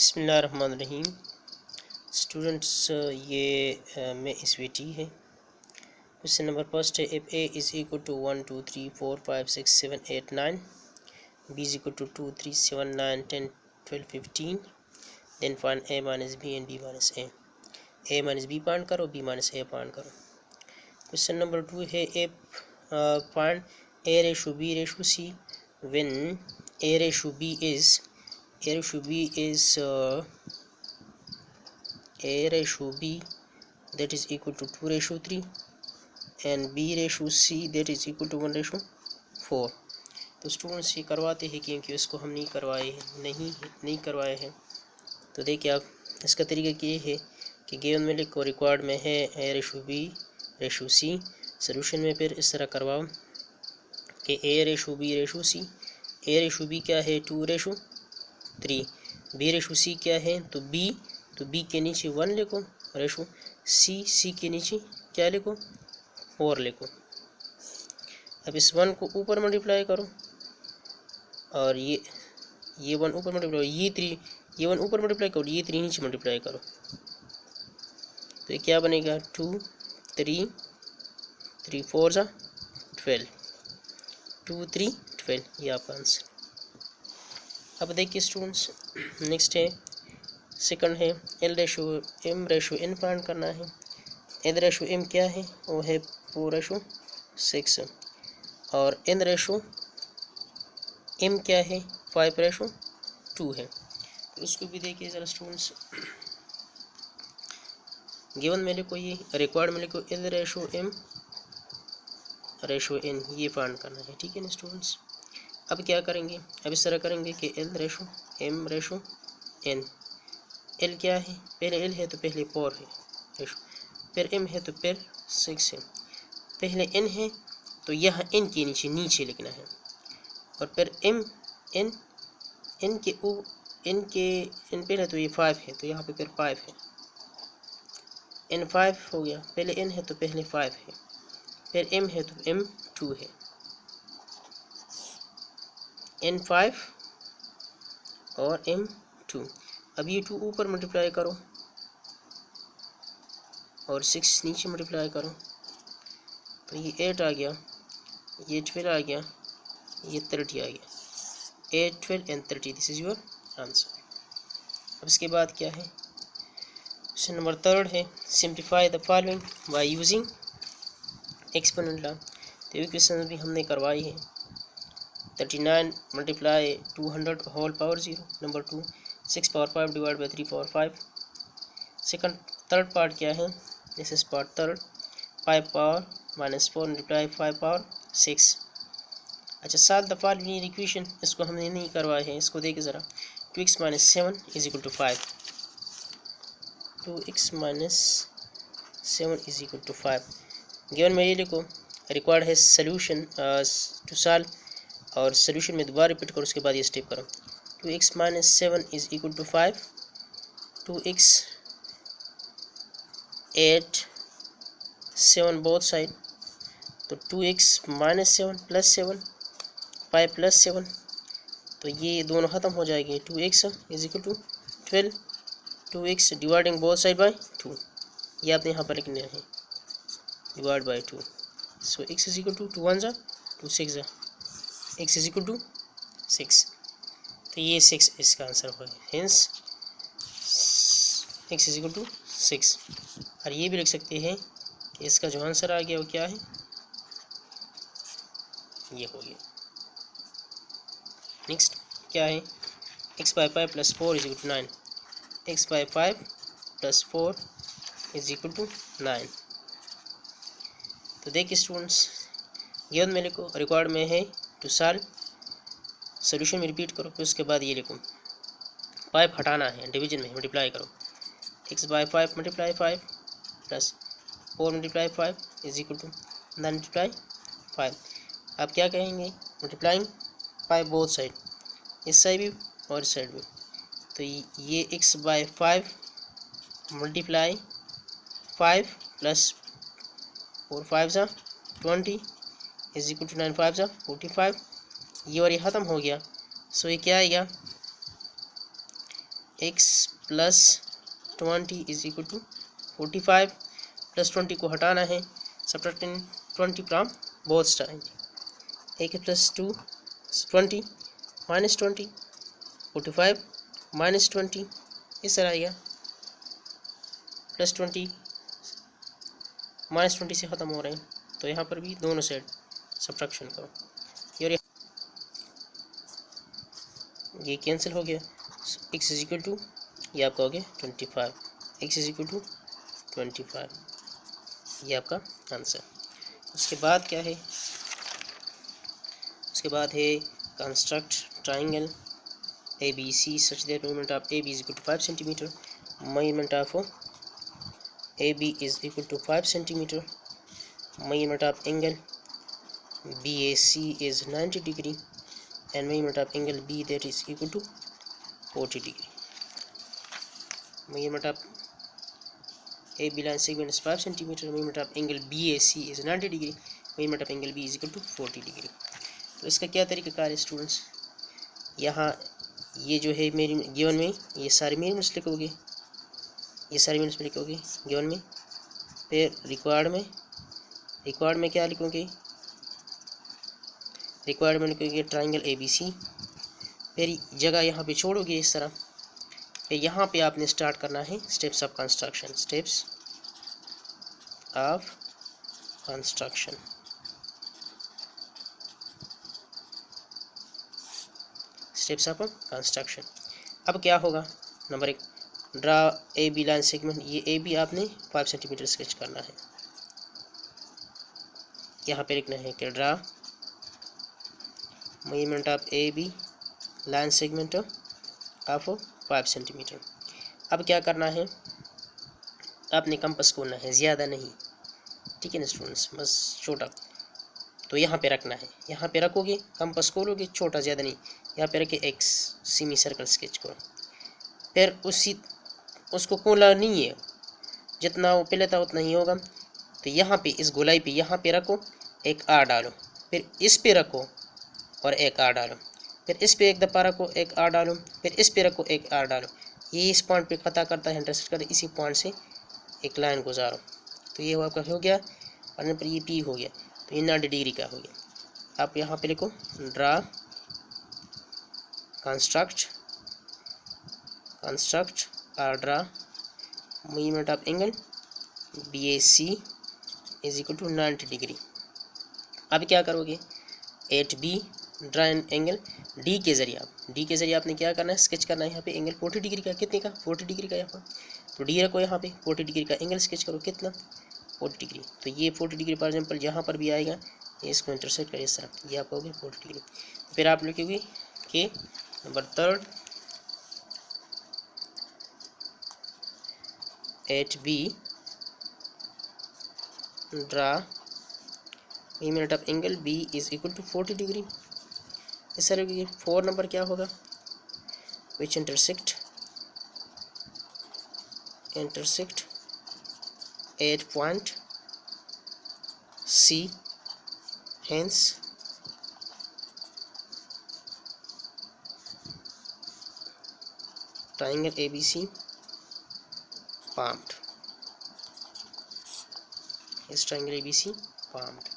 बिस्मिल्लाहिर्रहमानिर्रहीम। स्टूडेंट्स, ये में SVT है। क्वेश्चन नंबर फर्स्ट है, if a is equal to 1 2 3 4 5 6 7 8 9, b is equal to 2 3 7 9 10 12 15, then find a minus b and b minus a minus b find करो, b minus a find करो। Question number 2 है, if find a ratio b ratio c when a ratio b is a ratio b that is equal to 2 ratio 3 and b ratio c that is equal to 1 ratio 4। तो students ये करवाते हैं क्योंकि उसको हम नहीं करवाए हैं। तो देखिए आप, इसका तरीका ये है कि गिवन में लिखो, रिकॉर्ड में है a ratio b ratio c, solution में फिर इस तरह करवाओ कि a ratio b ratio c, a ratio b क्या है 2 रेशो 3, बी रेशो सी क्या है तो बी के नीचे 1 लिखो, रेशो सी के नीचे क्या लिखो 4 लिखो। अब इस 1 को ऊपर मल्टीप्लाई करो और ये 1 ऊपर मल्टीप्लाई, ये 1 ऊपर मल्टीप्लाई करो, ये 3 नीचे मल्टीप्लाई करो, तो ये क्या बनेगा 2 3 3 4 जा 12, 2 3 12, ये आपका आंसर। अब देखिए स्टूडेंट्स, नेक्स्ट है सेकंड है L ratio M ratio N find करना है। एल रेशो एम क्या है, वो है 4 रेशो 6 और एन रेशो एम क्या है 5 रेशो 2 है। तो उसको भी देखिए ज़रा स्टूडेंट्स, गिवन में लिखो, ये रिक्वायर्ड में लिखो L ratio M ratio N, ये फाइंड करना है, ठीक है ना स्टूडेंट्स। अब क्या करेंगे, अब इस तरह करेंगे कि L ratio M ratio N, L क्या है, पहले एल है तो पहले 4 है रेशो, फिर एम है तो फिर 6 है, पहले एन है तो यहाँ एन के नीचे लिखना है, और फिर एम एन एन पहले तो ये 5 है तो यहाँ पे फिर 5 है, एन 5 हो गया, पहले एन है तो पहले 5 है, फिर एम है तो एम 2 है, एन 5 और एम 2। अब ये 2 ऊपर मल्टीप्लाई करो और 6 नीचे मल्टीप्लाई करो, तो ये 8 आ गया, ये 12 आ गया, ये 30 आ गया, 8 12 and 30, this is your answer. अब इसके बाद क्या है, क्वेश्चन नंबर 3 है, simplify the following by using exponent law. तो ये क्वेश्चन भी हमने करवाई है। 39 multiply 200 whole power 0, number 2 6 power 5 divide by 3 power 5। Third part क्या है, this is part third, 5 power minus 4 multiply 5 power 6। अच्छा, सॉल्व द फॉलोइंग इक्वेशन, इसको हमने नहीं करवाया है, इसको देखिए ज़रा, 2x minus 7 is equal to 5, 2x minus 7 is equal to 5। Given में ये लिखो, रिक्वायर्ड है सोल्यूशन टू सॉल्व, और सोल्यूशन में दोबारा रिपीट करो, उसके बाद ये स्टेप करो। 2x minus 7 is equal to 5, 2x 8 7 both side, तो 2x माइनस 7 प्लस 7 5 प्लस 7, तो ये दोनों ख़त्म हो जाएंगे, 2x is equal to 12, 2x dividing both side by 2, ये आपने यहाँ पर लिखना है, divide by 2, so x is equal to 2 1 जा 2 6 जा, x इज इक्वल टू 6, तो ये 6 इसका आंसर होगा, hence x is equal to 6। और ये भी लिख सकते हैं कि इसका जो आंसर आ गया वो क्या है, ये हो गया। नेक्स्ट क्या है, x by 5 plus 4 is equal to 9, x by 5 plus 4 is equal to 9। तो देखिए स्टूडेंट्स, गिवन में लिखो, रिकॉर्ड में है टू सॉल्व, सोल्यूशन में रिपीट करो, फिर उसके बाद ये लिखो, 5 हटाना है, डिवीजन में मल्टीप्लाई करो, x by 5 multiply 5 plus 4 multiply 5 is equal to 9 multiply 5। आप क्या कहेंगे, मल्टीप्लाइंग 5 बोथ साइड, इस साइड भी और इस साइड भी, तो ये x बाई 5 मल्टीप्लाई 5 प्लस 4 5 जा 20 इज इक्वल टू 9 5 जा 45, ये और ये ख़त्म हो गया, सो ये क्या आएगा x plus 20 is equal to 45 plus 20 को हटाना है, subtracting 20 from both side, x plus 2 20 minus 20 45 minus 20 इस तरह आएगा, प्लस 20 माइनस 20 से ख़त्म हो रहे हैं, तो यहाँ पर भी दोनों साइड सब्ट्रैक्शन करो, ये कैंसिल हो गया, x इज इक्वल टू ये आपका हो गया 25, x इज इक्वल टू 25, ये आपका आंसर। उसके बाद क्या है, उसके बाद है construct triangle ABC such that measurement of AB is equal to 5 centimeter, measurement of AB is equal to 5 centimeter, measurement of angle BAC is 90 degree and measurement of angle B that is equal to 40 degree. Measurement of AB line segment is 5 centimeter, measurement of angle BAC is 90 degree, measurement of angle B is equal to 40 degree. तो इसका क्या तरीक़ाकार है students, यहाँ ये जो है मेरी given में ये सारे मेजरमेंट्स लिखोगे, ये सारे मेजरमेंट्स लिखोगे गिवन में, फिर रिक्वायर्ड में क्या लिखोगे, रिक्वायर्ड में लिखोगे ट्राइंगल ABC, फिर जगह यहाँ पे छोड़ोगे इस तरह, फिर यहाँ पे आपने स्टार्ट करना है steps of construction, steps of construction. Steps of construction. अब क्या होगा, number 1 draw AB line segment, ये AB आपने 5 सेंटीमीटर स्केच करना है, यहाँ पे लिखना है कि draw measurement of AB line segment of 5 centimetre. अब क्या करना है, आपने कंपास खोलना है, ज़्यादा नहीं, ठीक है ना स्टूडेंट्स, बस छोटा, तो यहाँ पे रखना है, यहाँ पे रखोगे कंपास खोलोगे, छोटा ज़्यादा नहीं, यहाँ पे रखे एक्स सेमी सर्कल स्केच करो, फिर उसको खोला नहीं है, जितना वो पहले था उतना ही होगा, तो यहाँ पे इस गोलाई पे यहाँ पे रखो, एक आर डालो, फिर इस पे रखो और एक आर डालो, फिर इस पे एक दफ़ा रखो, एक आर डालो, फिर इस पे रखो, एक आर डालो, ये इस पॉइंट पे पता करता है, इंटरसेक्ट करता है, इसी पॉइंट से एक लाइन गुजारो, तो ये आपका हो गया, और पर ये पी हो गया, तो ये 90 डिग्री का हो गया। आप यहाँ पे लिखो ड्रा कंस्ट्रक्ट और draw measurement of angle BAC is equal to 90 degree. अब क्या करोगे, at B draw an angle D के ज़रिए आपने क्या करना है, स्केच करना है यहाँ पे एंगल 40 डिग्री का, कितने का 40 डिग्री का, यहाँ पर तो D रखो, यहाँ पे 40 डिग्री का एंगल स्केच करो, कितना 40 डिग्री, तो ये 40 डिग्री फॉर एग्जाम्पल जहाँ पर भी आएगा ये इसको इंटरसेक्ट करे इस तरह, ये आपका हो गया 40 डिग्री। फिर आप लिखोगे कि number 3 at B draw measurement of angle B is equal to 40 degree. इस तरह की 4 नंबर क्या होगा, which intersect at point C, hence triangle ABC formed, is triangle ABC formed।